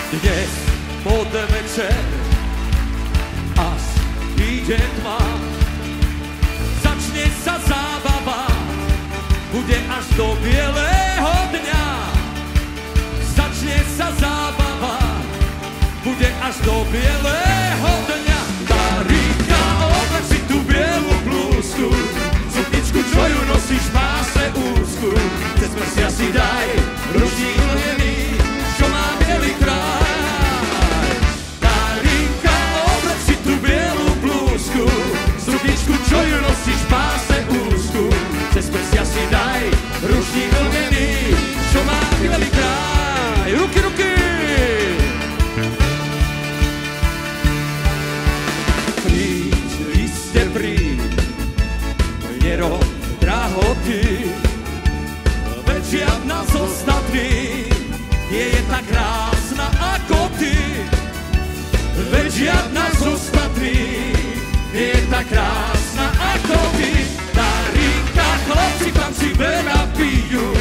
Dnes podvečer, až ide tma, začne sa zábava, bude až do bieleho dňa. Začne sa zábava, bude až do bieleho dňa. Darika, oblek si tú bielu blúzku, sukničku, čo ju nosíš, páse úzku. Cez prsia si daj ručník vlnený, čo má bielý kraj. Darika, oblek si tú bielu blúzku, sukničku, čo ju nosíš, páse úzku. Cez prsia si daj ručník vlnený, čo má bielý kraj. Ruky, ruky! Príď, iste príď, nerob drahoty, veď žiadna z ostatných nie je tak krásna ako ty. Veď žiadna z ostatných nie je tak krásna ako ty. Darika, chlapci tam si veľa pijú,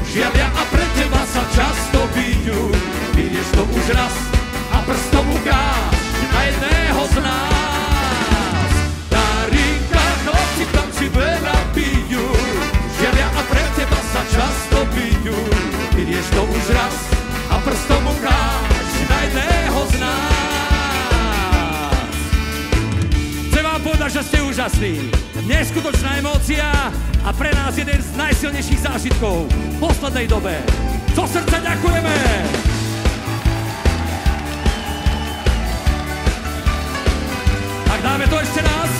žialia a pre teba sa často bijú. Vidieš to už raz a prstom ukáž na jedného z nás. Darika, chlapci tam si veľa pijú, žialia a pre teba sa často bijú. Vidieš to už raz a prstom ukáž na jedného z nás. Chcem vám povedať, že ste úžasní. Neskutočná emócia a pre nás jeden z najsilnejších zážitkov v poslednej dobe. Zo srdca ďakujeme! Tak dáme to ešte raz.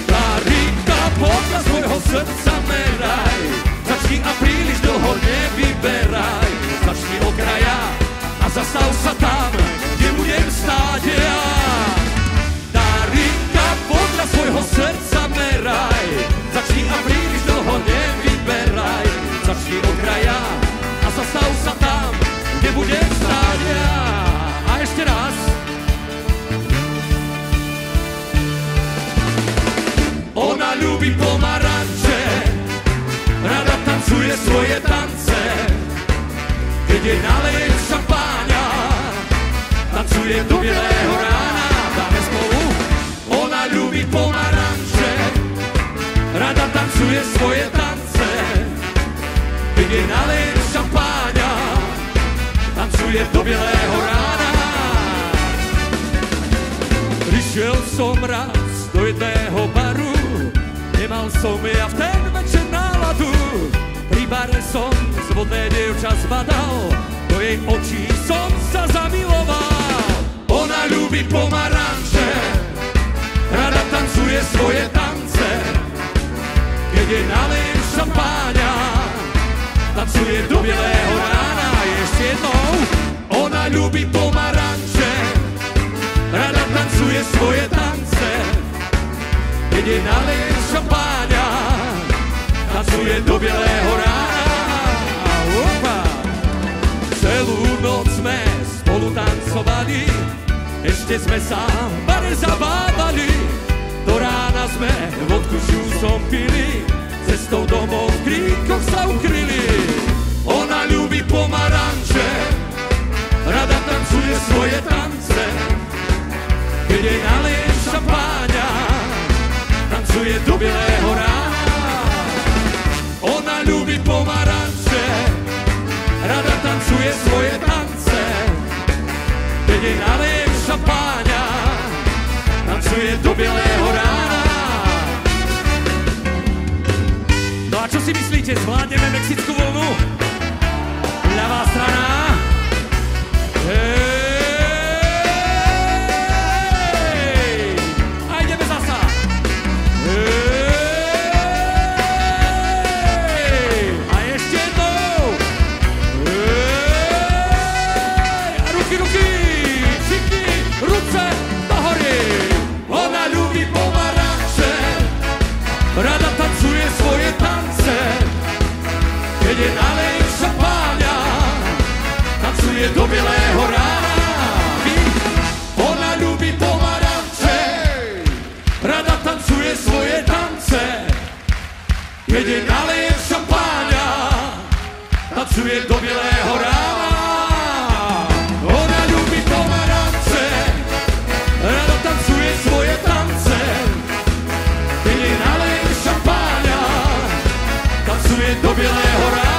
Darika, podľa svojho srdca meraj, začni a príliš dlho nevyberaj. Začni od kraja a zastav sa tam, kde budem stáť ja. Darika, podľa svojho srdca meraj, začni a príliš dlho nevyberaj. Začni od kraja a zastav sa tam, kde budem stáť ja. A ešte raz. Ona ľúbi pomaranče, rada tancuje svoje tance. Keď je naleje šampáňa, tancuje do bielého rána. Dáme spolu. Ona ľúbi pomaranče, rada tancuje svoje tance. Keď je naleje šampáňa, tancuje do bielého rána. Prišiel som raz do jedného baru, nemal som ja v ten večer náladu. Pri bare som zvodné dievča zbadal, do jej očí som sa zamiloval. Ona ľúbi pomaranče, rada tancuje svoje tance. Keď je nalejem šampáňa, tancuje do bielého rána. Ešte jednou. Ona ľúbi pomaranče, rada tancuje svoje tance. Keď je nalejem šampáňa, tancuje do bielého rána. Opa. Celú noc sme spolu tancovali, ešte sme sa v bare zabávali. Do rána sme vodku s džúsom pili, cestou domov v kríkoch sa ukryli. Ona ľúbi pomaranče, rada tancuje svoje tance. Keď jej nalejem šampáňa, tancuje do bielého rána. Ona ľúbi pomaranče, rada tancuje svoje tance. Keď jej nalejem šampáňa, tancuje do bielého rána. No a čo si myslíte, zvládneme mexickú vlnu? Ľavá strana. A ideme zasa. A ešte jednou. A ruky, ruky. Všichni ruce do hory. Ona ľúbi pomaranče, rada tancuje svoje tance. Keď je nalejem šampáňa, tancuje do bielého rána. Ona ľúbi pomaranče, rada tancuje svoje tance. Keď je nalejem šampáňa, tancuje do bielého rána. pasuje do bielého rána.